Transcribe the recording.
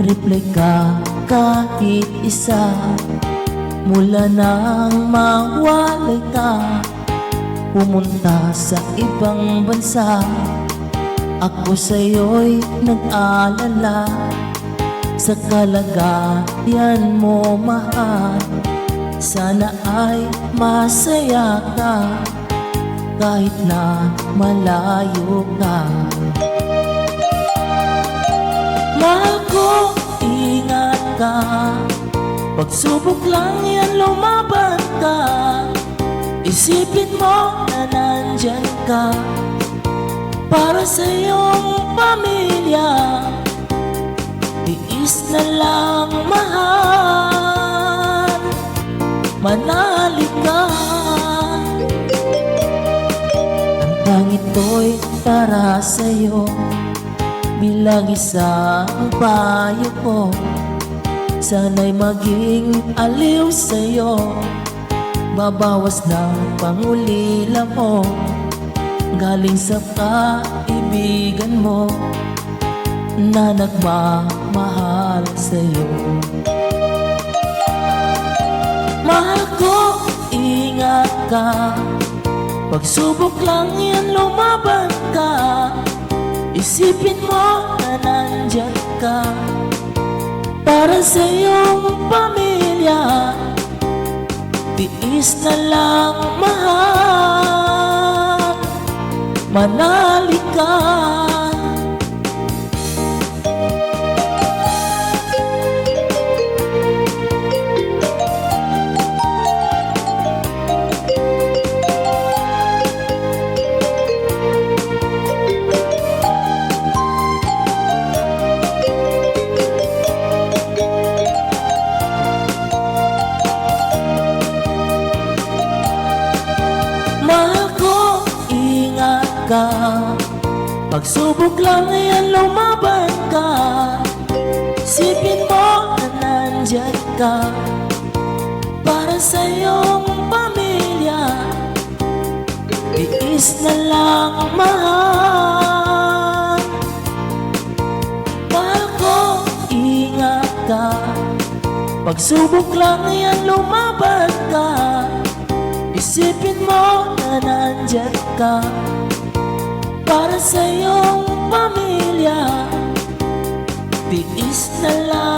reply ka kahit isa. Mula nang mawalay ka, pumunta sa ibang bansa. Ako sa'yo'y nag-alala sa kalagayan mo, mahal. Sana ay masaya ka kahit na malayo ka. Mahal ko, ingat ka. Pagsubok lang yan, lumaban ka. Isipin mo na nandyan ka para sa iyong pamilya. Tiis na lang, mahal, manalig ka. Ang ito'y para sa'yo, bilang isang payo ko. Sana'y maging aliw sa'yo, babawas ng pangulila mo, galing sa kaibigan mo na nagmamahal sa'yo. Mahal ko, ingat ka. Pagsubok lang yan, lumaban ka. Isipin mo na nandyan ka para sa iyong pamilya. Tiis na lang, mahal, manalig ka. Mahal ko, ingat ka. Pagsubok lang yan, lumaban ka. Isipin mo na nandyan ka para sa iyong pamilya. Tiis na lang, mahal. Mahal ko, ingat ka. Pagsubok lang yan, lumaban ka. Isipin mo na nandyan ka para sa iyong pamilya. Tiis na lang.